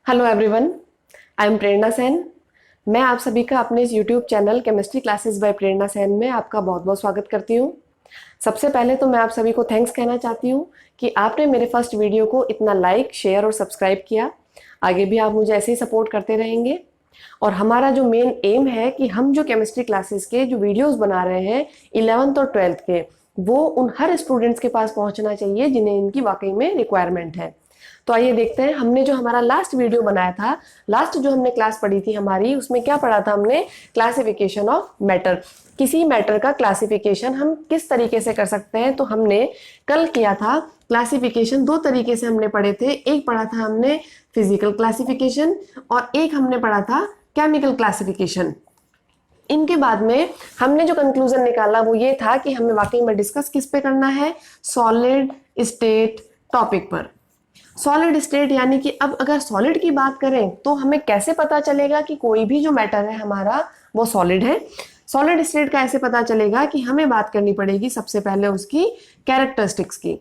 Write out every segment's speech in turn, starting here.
Hello everyone, I am Prerna Sen. मैं आप सभी का अपने इस YouTube channel chemistry classes by Prerna Sen में आपका बहुत बहुत स्वागत करती हूँ। सबसे पहले तो मैं आप सभी को थैंक्स कहना चाहती हूँ कि आपने मेरे फर्स्ट वीडियो को इतना लाइक, शेयर और सब्सक्राइब किया। आगे भी आप मुझे ऐसे ही सपोर्ट करते रहेंगे। और हमारा जो मेन एम है कि हम जो केमिस्ट्री क्लासेस के जो वीडियोस बना रहे हैं 11th और 12th के, वो उन हर स्टूडेंट्स के पास पहुंचना चाहिए जिन्हें इनकी वाकई में रिक्वायरमेंट है। तो आइए देखते हैं, हमने जो हमारा लास्ट वीडियो बनाया था, लास्ट जो हमने क्लास पढ़ी थी हमारी, उसमें क्या पढ़ा था हमने? Classification of matter. किसी मैटर का क्लासिफिकेशन हम किस तरीके से कर सकते हैं, तो हमने कल किया था क्लासिफिकेशन। दो तरीके से हमने पढ़े थे। एक पढ़ा था हमने फिजिकल क्लासिफिकेशन और एक हमने पढ़ा था केमिकल क्लासिफिकेशन। इनके बाद में हमने जो कंक्लूजन निकाला वो ये था कि हमें वाकई में डिस्कस किस पे करना है? सॉलिड स्टेट टॉपिक पर। सॉलिड स्टेट यानी कि अब अगर सॉलिड की बात करें तो हमें कैसे पता चलेगा कि कोई भी जो मैटर है हमारा वो सॉलिड है? सॉलिड स्टेट का ऐसे पता चलेगा कि हमें बात करनी पड़ेगी सबसे पहले उसकी कैरेक्टरिस्टिक्स की।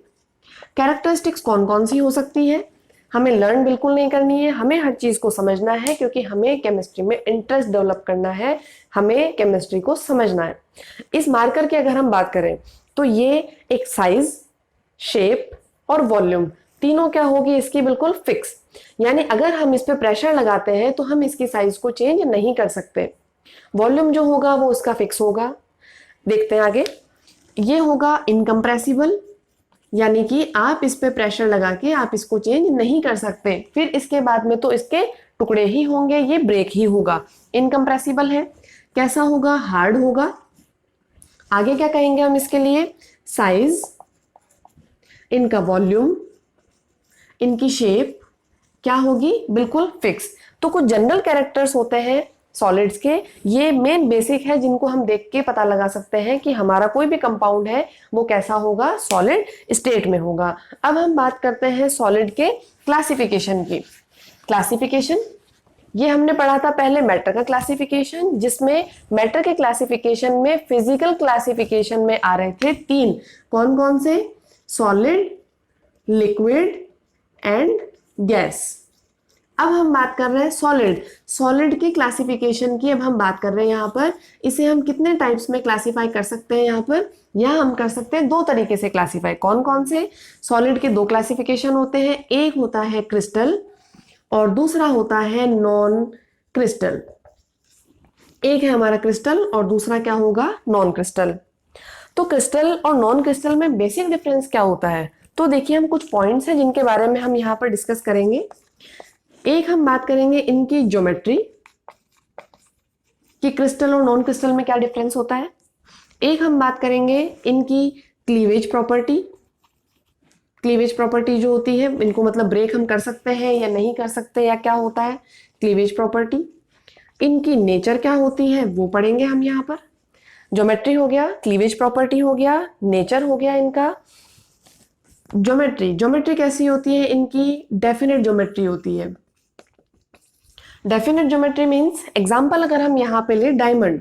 कैरेक्टरिस्टिक्स कौन कौन सी हो सकती है? हमें लर्न बिल्कुल नहीं करनी है, हमें हर चीज को समझना है, क्योंकि हमें केमिस्ट्री में इंटरेस्ट डेवलप करना है, हमें केमिस्ट्री को समझना है। इस मार्कर की अगर हम बात करें तो ये एक साइज, शेप और वॉल्यूम तीनों क्या होगी इसकी? बिल्कुल फिक्स। यानी अगर हम इस पे प्रेशर लगाते हैं तो हम इसकी साइज को चेंज नहीं कर सकते। वॉल्यूम जो होगा वो उसका फिक्स होगा। देखते हैं आगे। ये होगा इनकम्प्रेसिबल, यानी कि आप इस पे प्रेशर लगा के आप इसको चेंज नहीं कर सकते। फिर इसके बाद में तो इसके टुकड़े ही होंगे, ये ब्रेक ही होगा। इनकम्प्रेसिबल है। कैसा होगा? हार्ड होगा। आगे क्या कहेंगे हम इसके लिए? साइज, इनका वॉल्यूम, इनकी शेप क्या होगी? बिल्कुल फिक्स। तो कुछ जनरल कैरेक्टर्स होते हैं सॉलिड्स के, ये मेन बेसिक है जिनको हम देख के पता लगा सकते हैं कि हमारा कोई भी कंपाउंड है वो कैसा होगा? सॉलिड स्टेट में होगा। अब हम बात करते हैं सॉलिड के क्लासिफिकेशन की। क्लासिफिकेशन ये हमने पढ़ा था पहले मैटर का क्लासिफिकेशन, जिसमें मैटर के क्लासिफिकेशन में फिजिकल क्लासिफिकेशन में आ रहे थे तीन। कौन कौन से? Solid, liquid and gas. अब हम बात कर रहे हैं सॉलिड। सॉलिड की क्लासिफिकेशन की अब हम बात कर रहे हैं। यहाँ पर इसे हम कितने टाइप्स में क्लासिफाई कर सकते हैं? यहाँ पर यह हम कर सकते हैं दो तरीके से क्लासिफाई। कौन कौन से? सॉलिड के दो क्लासिफिकेशन होते हैं, एक होता है क्रिस्टल और दूसरा होता है नॉन क्रिस्टल। एक है हमारा क्रिस्टल और दूसरा क्या होगा? Non crystal. तो क्रिस्टल और नॉन क्रिस्टल में बेसिक डिफरेंस क्या होता है? तो देखिए, हम कुछ पॉइंट्स हैं जिनके बारे में हम यहाँ पर डिस्कस करेंगे। एक हम बात करेंगे इनकी ज्योमेट्री, कि क्रिस्टल और नॉन क्रिस्टल में क्या डिफरेंस होता है। एक हम बात करेंगे इनकी क्लीवेज प्रॉपर्टी। क्लीवेज प्रॉपर्टी जो होती है, इनको मतलब ब्रेक हम कर सकते हैं या नहीं कर सकते, या क्या होता है क्लीवेज प्रॉपर्टी। इनकी नेचर क्या होती है वो पढ़ेंगे हम यहाँ पर। ज्योमेट्री हो गया, क्लीवेज प्रॉपर्टी हो गया, नेचर हो गया इनका। ज्योमेट्री, ज्योमेट्री कैसी होती है इनकी? डेफिनेट ज्योमेट्री होती है। डेफिनेट ज्योमेट्री मींस, एग्जांपल अगर हम यहां पे ले डायमंड,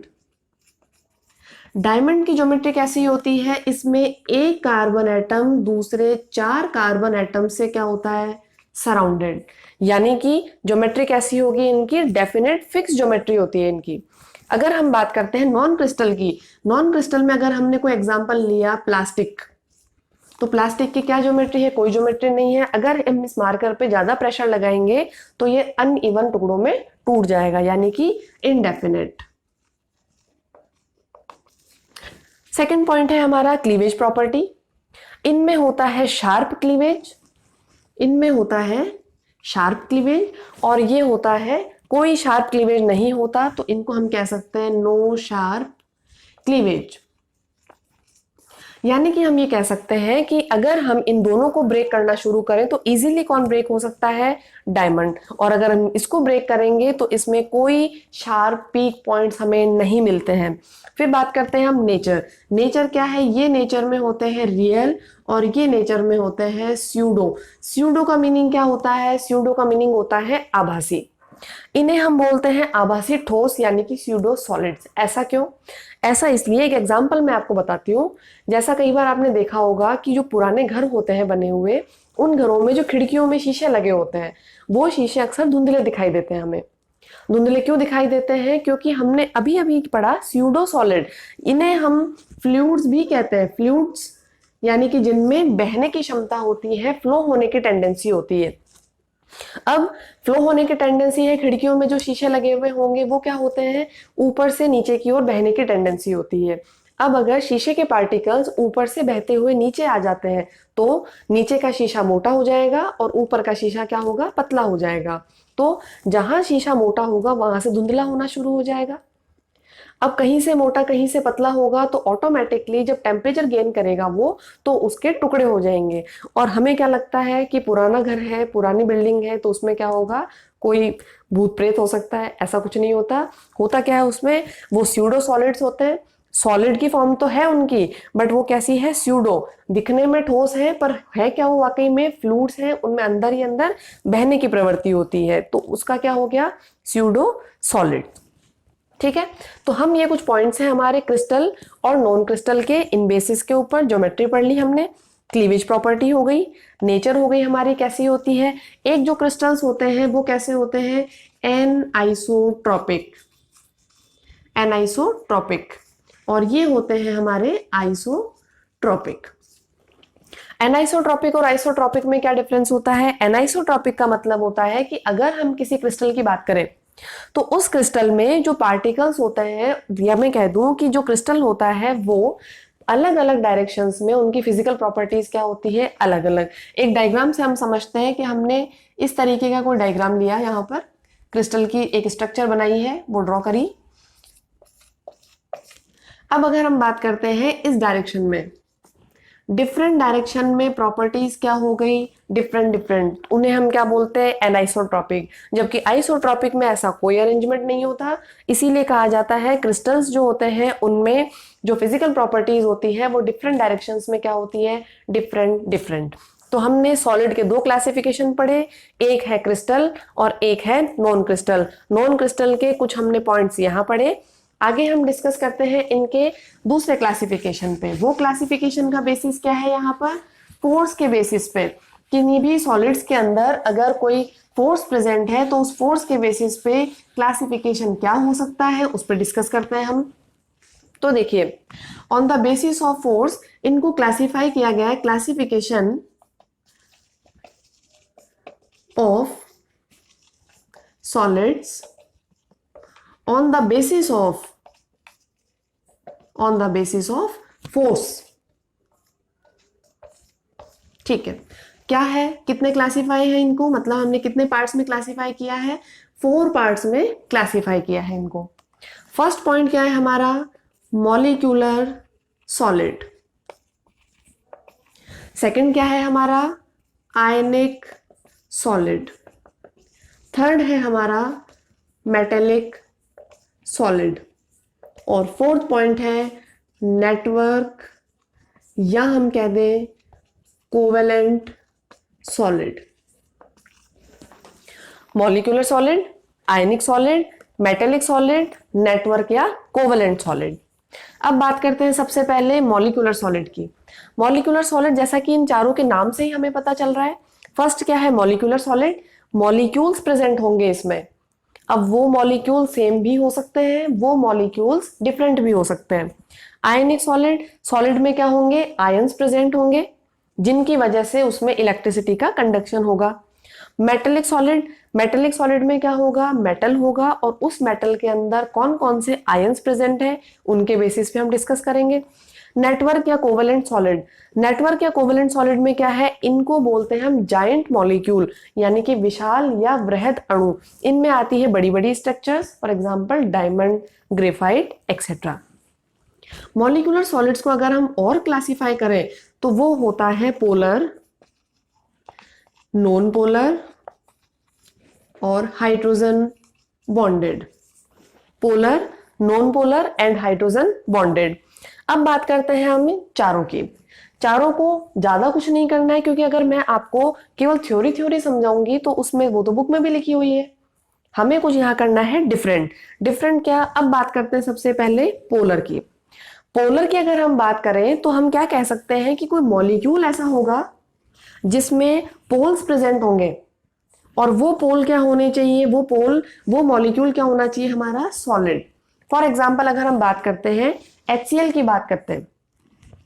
डायमंड की ज्योमेट्री कैसी होती है? इसमें एक कार्बन एटम दूसरे चार कार्बन एटम से क्या होता है? सराउंडेड। यानी कि ज्योमेट्री कैसी होगी इनकी? डेफिनेट फिक्स ज्योमेट्री होती है इनकी। अगर हम बात करते हैं नॉन क्रिस्टल की, नॉन क्रिस्टल में अगर हमने कोई एग्जांपल लिया प्लास्टिक, तो प्लास्टिक की क्या ज्योमेट्री है? कोई ज्योमेट्री नहीं है। अगर हम इस मार्कर पे ज्यादा प्रेशर लगाएंगे तो ये अनइवन टुकड़ों में टूट जाएगा, यानी कि इनडेफिनेट। सेकंड पॉइंट है हमारा क्लीवेज प्रॉपर्टी। इनमें होता है शार्प क्लीवेज, इनमें होता है शार्प क्लीवेज, और ये होता है कोई शार्प क्लीवेज नहीं होता, तो इनको हम कह सकते हैं नो शार्प क्लीवेज। यानी कि हम ये कह सकते हैं कि अगर हम इन दोनों को ब्रेक करना शुरू करें तो इजीली कौन ब्रेक हो सकता है? डायमंड। और अगर हम इसको ब्रेक करेंगे तो इसमें कोई शार्प पीक पॉइंट्स हमें नहीं मिलते हैं। फिर बात करते हैं हम नेचर। नेचर क्या है? ये नेचर में होते हैं रियल और ये नेचर में होते हैं स्यूडो। स्यूडो का मीनिंग क्या होता है? स्यूडो का मीनिंग होता है आभासी। इन्हें हम बोलते हैं आभासी ठोस, यानी कि स्यूडो सॉलिड्स। ऐसा क्यों? ऐसा इसलिए, एक एग्जांपल मैं आपको बताती हूँ। जैसा कई बार आपने देखा होगा कि जो पुराने घर होते हैं बने हुए, उन घरों में जो खिड़कियों में शीशे लगे होते हैं वो शीशे अक्सर धुंधले दिखाई देते हैं हमें। धुंधले क्यों दिखाई देते हैं? क्योंकि हमने अभी अभी पढ़ा स्यूडो सॉलिड, इन्हें हम फ्लूइड्स भी कहते हैं। फ्लूइड्स यानी कि जिनमें बहने की क्षमता होती है, फ्लो होने की टेंडेंसी होती है। अब फ्लो होने की टेंडेंसी है, खिड़कियों में जो शीशे लगे हुए होंगे वो क्या होते हैं, ऊपर से नीचे की ओर बहने की टेंडेंसी होती है। अब अगर शीशे के पार्टिकल्स ऊपर से बहते हुए नीचे आ जाते हैं तो नीचे का शीशा मोटा हो जाएगा और ऊपर का शीशा क्या होगा, पतला हो जाएगा। तो जहां शीशा मोटा होगा वहां से धुंधला होना शुरू हो जाएगा। अब कहीं से मोटा कहीं से पतला होगा तो ऑटोमेटिकली जब टेम्परेचर गेन करेगा वो, तो उसके टुकड़े हो जाएंगे। और हमें क्या लगता है कि पुराना घर है, पुरानी बिल्डिंग है, तो उसमें क्या होगा, कोई भूत प्रेत हो सकता है। ऐसा कुछ नहीं होता। होता क्या है उसमें, वो स्यूडो सॉलिड्स होते हैं। सॉलिड की फॉर्म तो है उनकी, बट वो कैसी है, स्यूडो। दिखने में ठोस है पर है क्या वो वाकई में, फ्लूइड्स हैं, उनमें अंदर ही अंदर बहने की प्रवृत्ति होती है। तो उसका क्या हो गया, स्यूडो सॉलिड। ठीक है। तो हम ये कुछ पॉइंट्स हैं हमारे क्रिस्टल और नॉन क्रिस्टल के, इन बेसिस के ऊपर ज्योमेट्री पढ़ ली हमने। क्लीवेज प्रॉपर्टी हो गई, नेचर हो गई हमारी कैसी होती है। एक जो क्रिस्टल्स होते हैं वो कैसे होते हैं, एनआइसोट्रॉपिक, एनआइसोट्रॉपिक, और ये होते हैं हमारे आइसोट्रॉपिक। एनाइसोट्रॉपिक और आइसोट्रॉपिक में क्या डिफरेंस होता है? एनाइसोट्रॉपिक का मतलब होता है कि अगर हम किसी क्रिस्टल की बात करें तो उस क्रिस्टल में जो पार्टिकल्स होते हैं, या मैं कह दूं कि जो क्रिस्टल होता है वो अलग अलग डायरेक्शंस में उनकी फिजिकल प्रॉपर्टीज क्या होती है, अलग अलग। एक डायग्राम से हम समझते हैं कि हमने इस तरीके का कोई डायग्राम लिया, यहाँ पर क्रिस्टल की एक स्ट्रक्चर बनाई है, वो ड्रॉ करी। अब अगर हम बात करते हैं इस डायरेक्शन में, डिफरेंट डायरेक्शन में प्रॉपर्टीज क्या हो गई, डिफरेंट डिफरेंट, उन्हें हम क्या बोलते हैं, एनाइसोट्रॉपिक। जबकि आइसोट्रॉपिक में ऐसा कोई अरेंजमेंट नहीं होता, इसीलिए कहा जाता है क्रिस्टल्स जो होते हैं उनमें जो फिजिकल प्रॉपर्टीज होती है वो डिफरेंट डायरेक्शंस में क्या होती है, डिफरेंट डिफरेंट। तो हमने सॉलिड के दो क्लासिफिकेशन पढ़े, एक है क्रिस्टल और एक है नॉन क्रिस्टल। नॉन क्रिस्टल के कुछ हमने पॉइंट्स यहाँ पढ़े। आगे हम डिस्कस करते हैं इनके दूसरे क्लासिफिकेशन पे। वो क्लासिफिकेशन का बेसिस क्या है, यहाँ पर फोर्स के बेसिस पे। किन्हीं भी सॉलिड्स के अंदर अगर कोई फोर्स प्रेजेंट है तो उस फोर्स के बेसिस पे क्लासिफिकेशन क्या हो सकता है, उस पर डिस्कस करते हैं हम। तो देखिए, on the basis of force इनको क्लासिफाई किया गया है, classification of solids on the basis of force। ठीक है, क्या है, कितने क्लासिफाई है इनको, मतलब हमने कितने पार्ट्स में क्लासिफाई किया है, 4 पार्ट्स में क्लासिफाई किया है इनको। फर्स्ट पॉइंट क्या है हमारा, मॉलिक्यूलर सॉलिड। सेकंड क्या है हमारा, आयनिक सॉलिड। थर्ड है हमारा मेटेलिक सॉलिड। और फोर्थ पॉइंट है नेटवर्क, या हम कह दें कोवेलेंट सॉलिड। मॉलिक्यूलर सॉलिड, आयनिक सॉलिड, मेटेलिक सॉलिड, नेटवर्क या कोवेलेंट सॉलिड। अब बात करते हैं सबसे पहले मॉलिक्यूलर सॉलिड की। मॉलिक्यूलर सॉलिड जैसा कि इन चारों के नाम से ही हमें पता चल रहा है, फर्स्ट क्या है, मॉलिक्यूलर सॉलिड, मॉलिक्यूल्स प्रेजेंट होंगे इसमें। अब वो मॉलिक्यूल सेम भी हो सकते हैं, वो मॉलिक्यूल्स डिफरेंट भी हो सकते हैं। आयनिक सॉलिड, सॉलिड में क्या होंगे, आयंस प्रेजेंट होंगे जिनकी वजह से उसमें इलेक्ट्रिसिटी का कंडक्शन होगा। मेटेलिक सॉलिड, मेटेलिक सॉलिड में क्या होगा, मेटल होगा, और उस मेटल के अंदर कौन कौन से आयंस प्रेजेंट है उनके बेसिस पे हम डिस्कस करेंगे। नेटवर्क या कोवेलेंट सॉलिड, नेटवर्क या कोवेलेंट सॉलिड में क्या है, इनको बोलते हैं हम जायंट मॉलिक्यूल, यानी कि विशाल या वृहद अणु। इनमें आती है बड़ी बड़ी structures, for example diamond, graphite etcetera. Molecular solids को अगर हम और क्लासिफाई करें तो वो होता है पोलर, नॉन पोलर और hydrogen bonded. Polar, non polar and hydrogen bonded. अब बात करते हैं हम चारों की। चारों को ज्यादा कुछ नहीं करना है, क्योंकि अगर मैं आपको केवल थ्योरी थ्योरी समझाऊंगी तो उसमें वो तो बुक में भी लिखी हुई है। हमें कुछ यहाँ करना है डिफरेंट। डिफरेंट क्या, अब बात करते हैं सबसे पहले पोलर की। पोलर की अगर हम बात करें तो हम क्या कह सकते हैं कि कोई मॉलिक्यूल ऐसा होगा जिसमें पोल्स प्रेजेंट होंगे, और वो पोल क्या होने चाहिए, वो मॉलिक्यूल क्या होना चाहिए हमारा, सॉलिड। फॉर एग्जाम्पल अगर हम बात करते हैं HCl की बात करते हैं,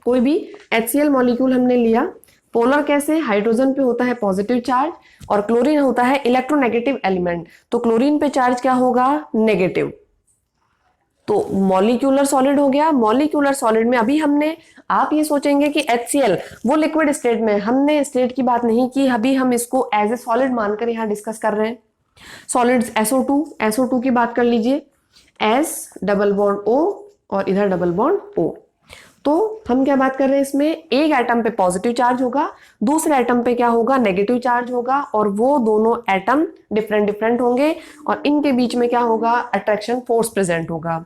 कोई भी HCl मॉलिक्यूल हमने लिया, पोलर कैसे, हाइड्रोजन पे होता है पॉजिटिव चार्ज और क्लोरीन होता है इलेक्ट्रोनेगेटिव एलिमेंट, तो क्लोरीन पे चार्ज क्या होगा, नेगेटिव। तो मॉलिक्यूलर सॉलिड हो गया। मॉलिक्यूलर सॉलिड में अभी हमने, आप ये सोचेंगे कि HCl वो लिक्विड स्टेट में, हमने स्टेट की बात नहीं की, अभी हम इसको एज ए सॉलिड मानकर यहाँ डिस्कस कर रहे हैं। सॉलिड्स SO2 की बात कर लीजिए, S डबल बॉन्ड O और इधर डबल बॉन्ड O। तो हम क्या बात कर रहे हैं, इसमें एक एटम पे पॉजिटिव चार्ज होगा, दूसरे एटम पे क्या होगा, नेगेटिव चार्ज होगा, और वो दोनों एटम डिफरेंट होंगे और इनके बीच में क्या होगा, अट्रैक्शन फोर्स प्रेजेंट होगा।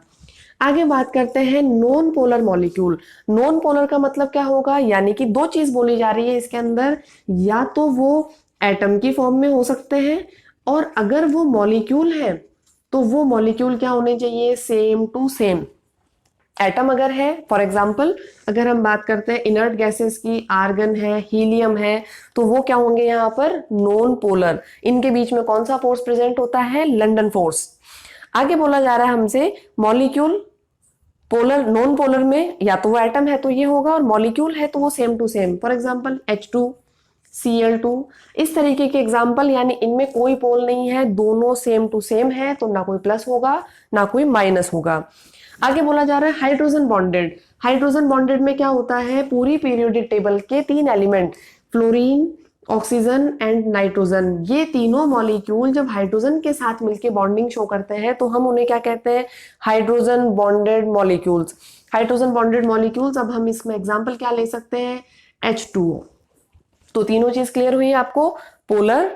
आगे बात करते हैं non polar molecule. Non polar का मतलब क्या होगा, यानी कि दो चीज बोली जा रही है इसके अंदर, या तो वो एटम की फॉर्म में हो सकते हैं, और अगर वो मॉलिक्यूल है तो वो मॉलिक्यूल क्या होने चाहिए, सेम टू सेम। एटम अगर है, फॉर एग्जाम्पल अगर हम बात करते हैं इनर्ट गैसेस की, आर्गन है, हीलियम है, तो वो क्या होंगे यहाँ पर, नॉन पोलर। इनके बीच में कौन सा फोर्स प्रेजेंट होता है, लंडन फोर्स। आगे बोला जा रहा है हमसे मॉलिक्यूल पोलर, नॉन पोलर में या तो वो एटम है तो ये होगा, और मॉलिक्यूल है तो वो same to same, for example H2 Cl2, इस तरीके के एग्जाम्पल, यानी इनमें कोई पोल नहीं है, दोनों सेम टू सेम है, तो ना कोई प्लस होगा ना कोई माइनस होगा। आगे बोला जा रहा है हाइड्रोजन बॉन्डेड। हाइड्रोजन बॉन्डेड में क्या होता है, पूरी पीरियोडिक टेबल के 3 element, fluorine, oxygen and nitrogen, ये तीनों मॉलिक्यूल जब हाइड्रोजन के साथ मिलकर बॉन्डिंग शो करते हैं तो हम उन्हें क्या कहते हैं, hydrogen bonded molecules. Hydrogen bonded molecules, अब हम इसमें एग्जांपल क्या ले सकते हैं, H2O। तो तीनों चीज क्लियर हुई आपको, पोलर,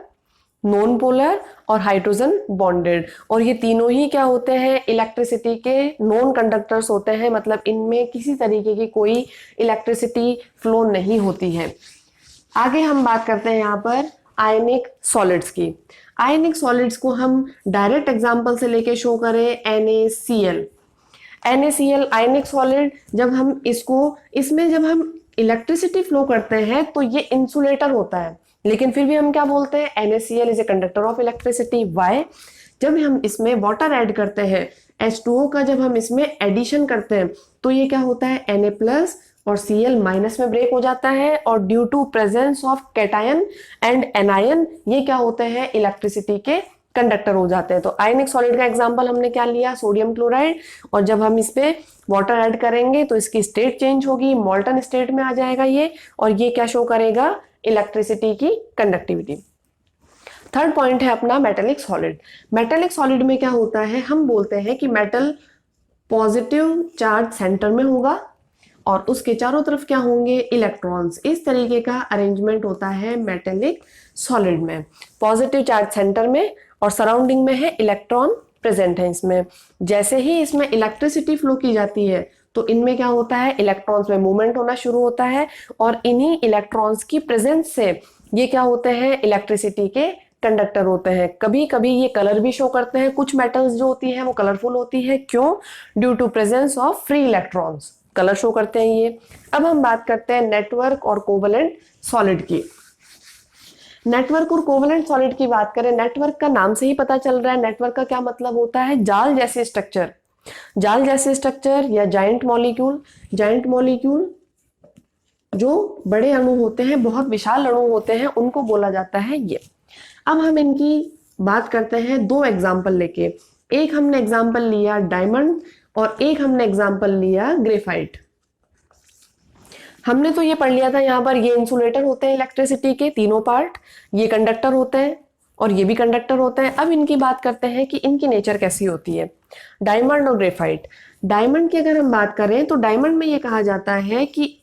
नॉन पोलर और हाइड्रोजन बॉन्डेड। और ये तीनों ही क्या होते हैं, इलेक्ट्रिसिटी के नॉन कंडक्टर्स होते हैं, मतलब इनमें किसी तरीके की कोई इलेक्ट्रिसिटी फ्लो नहीं होती है। आगे हम बात करते हैं यहाँ पर आयनिक सॉलिड्स की। आयनिक सॉलिड्स को हम डायरेक्ट एग्जांपल से लेके शो करें, NaCl। NaCl आयनिक सॉलिड, जब हम इसको, इसमें जब हम इलेक्ट्रिसिटी फ्लो करते हैं तो ये इंसुलेटर होता है, लेकिन फिर भी हम क्या बोलते हैं, NaCl is a conductor of electricity. Why, जब हम इसमें वाटर ऐड करते हैं, H2O का जब हम इसमें एडिशन करते हैं तो ये क्या होता है, Na+ और Cl- में ब्रेक हो जाता है, और due to presence of cation and anion, ये क्या होते हैं, इलेक्ट्रिसिटी के कंडक्टर हो जाते हैं। तो आयनिक सॉलिड का एग्जांपल हमने क्या लिया, सोडियम क्लोराइड, और जब हम इस पे वाटर ऐड करेंगे तो इसकी स्टेट चेंज होगी, मोल्टन स्टेट में आ जाएगा ये, और ये क्या शो करेगा, इलेक्ट्रिसिटी की कंडक्टिविटी। थर्ड पॉइंट है अपना मेटेलिक सॉलिड। मेटेलिक सॉलिड में क्या होता है, हम बोलते हैं कि मेटल पॉजिटिव चार्ज सेंटर में होगा और उसके चारों तरफ क्या होंगे, इलेक्ट्रॉन्स। इस तरीके का अरेंजमेंट होता है मेटेलिक सॉलिड में, पॉजिटिव चार्ज सेंटर में और सराउंडिंग में है इलेक्ट्रॉन प्रेजेंट है इसमें। जैसे ही इसमें इलेक्ट्रिसिटी फ्लो की जाती है तो इनमें क्या होता है, इलेक्ट्रॉन्स में मूवमेंट होना शुरू होता है, और इन्हीं इलेक्ट्रॉन्स की प्रेजेंस से ये क्या होते हैं, इलेक्ट्रिसिटी के कंडक्टर होते हैं। कभी कभी ये कलर भी शो करते हैं, कुछ मेटल्स जो होती हैं वो कलरफुल होती है, क्यों, due to presence of free electrons, colour show करते हैं ये। अब हम बात करते हैं नेटवर्क और कोवलेंट सॉलिड की। नेटवर्क और कोवलेंट सॉलिड की बात करें, नेटवर्क का नाम से ही पता चल रहा है, नेटवर्क का क्या मतलब होता है, जाल जैसे स्ट्रक्चर, जाल जैसे स्ट्रक्चर या जाइंट मॉलिक्यूल। जाइंट मॉलिक्यूल जो बड़े अणु होते हैं, बहुत विशाल अणु होते हैं, उनको बोला जाता है ये। अब हम इनकी बात करते हैं दो एग्जाम्पल लेके, एक हमने एग्जाम्पल लिया डायमंड और एक हमने एग्जाम्पल लिया ग्रेफाइट। हमने तो ये पढ़ लिया था यहाँ पर, ये इंसुलेटर होते हैं इलेक्ट्रिसिटी के तीनों पार्ट, ये कंडक्टर होते हैं और ये भी कंडक्टर होते हैं। अब इनकी बात करते हैं कि इनकी नेचर कैसी होती है, डायमंड और ग्रेफाइट। डायमंड की अगर हम बात करें तो डायमंड में ये कहा जाता है कि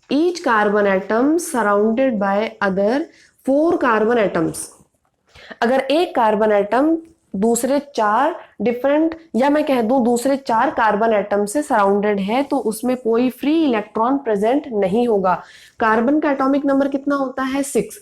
each carbon atom surrounded by other 4 carbon atoms. अगर एक कार्बन एटम दूसरे 4 डिफरेंट, या मैं कह दूं दूसरे 4 कार्बन एटम से सराउंडेड है, तो उसमें कोई फ्री इलेक्ट्रॉन प्रेजेंट नहीं होगा। कार्बन का एटॉमिक नंबर कितना होता है, 6,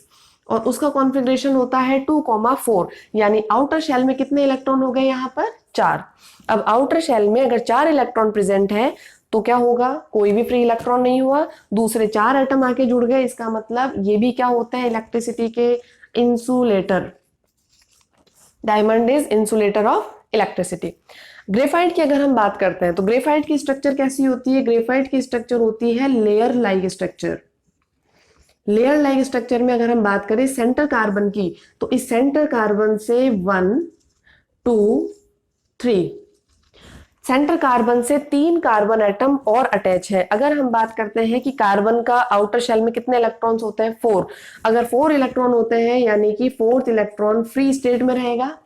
और उसका कॉन्फ़िगरेशन होता है 2,4, यानी आउटर शेल में कितने इलेक्ट्रॉन हो गए यहाँ पर, 4। अब आउटर शेल में अगर 4 इलेक्ट्रॉन प्रेजेंट है तो क्या होगा, कोई भी फ्री इलेक्ट्रॉन नहीं हुआ, दूसरे 4 एटम आके जुड़ गए, इसका मतलब ये भी क्या होता है इलेक्ट्रिसिटी के insulator. Diamond is insulator of electricity. Graphite की अगर हम बात करते हैं तो ग्रेफाइट की स्ट्रक्चर कैसी होती है, ग्रेफाइट की स्ट्रक्चर होती है layer like structure. Layer like structure में अगर हम बात करें सेंटर कार्बन की, तो इस सेंटर कार्बन से 1 2 3 सेंटर कार्बन से 3 कार्बन एटम और अटैच है। अगर हम बात करते हैं कि कार्बन का आउटर शेल में कितने इलेक्ट्रॉन्स होते हैं, 4। अगर 4 इलेक्ट्रॉन होते हैं यानी कि 4th इलेक्ट्रॉन फ्री स्टेट में रहेगा।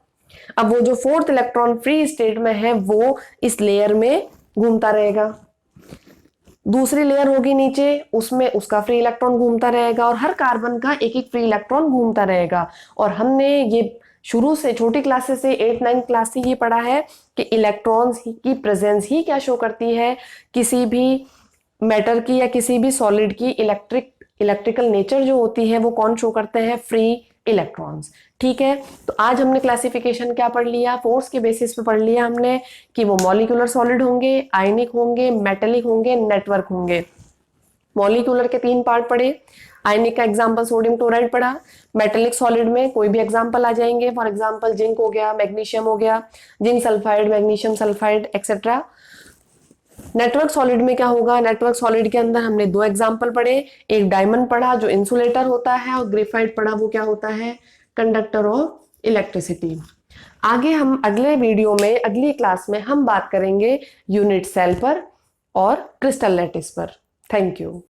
अब वो जो 4th इलेक्ट्रॉन फ्री स्टेट में है वो इस लेयर में घूमता रहेगा। दूसरी लेयर होगी नीचे, उसमें उसका फ्री इलेक्ट्रॉन घूमता रहेगा और हर कार्बन का एक एक फ्री इलेक्ट्रॉन घूमता रहेगा। और हमने ये शुरू से छोटी क्लासेस से 8-9 क्लास से ये पढ़ा है कि इलेक्ट्रॉन्स की प्रेजेंस ही क्या शो करती है, किसी भी मैटर की या किसी भी सॉलिड की इलेक्ट्रिकल नेचर जो होती है वो कौन शो करते हैं, फ्री इलेक्ट्रॉन्स। ठीक है, तो आज हमने क्लासिफिकेशन क्या पढ़ लिया, फोर्स के बेसिस पे पढ़ लिया हमने कि वो मॉलिक्यूलर सॉलिड होंगे, आयनिक होंगे, मेटेलिक होंगे, नेटवर्क होंगे। मॉलिक्यूलर के 3 पार्ट पढ़े, आयनिक का एग्जांपल सोडियम क्लोराइड पढ़ा, मेटेलिक सॉलिड में कोई भी एग्जांपल आ जाएंगे, फॉर एग्जांपल जिंक हो गया, मैग्नीशियम हो गया, zinc sulphide, magnesium sulphide etcetera. Network solid में क्या होगा, नेटवर्क सॉलिड के अंदर हमने 2 एग्जांपल पढ़े, एक डायमंड पढ़ा जो इंसुलेटर होता है और ग्रेफाइट पढ़ा वो क्या होता है, कंडक्टर ऑफ इलेक्ट्रिसिटी। आगे हम अगले वीडियो में अगली क्लास में हम बात करेंगे यूनिट सेल पर और क्रिस्टल लैटिस पर। Thank you.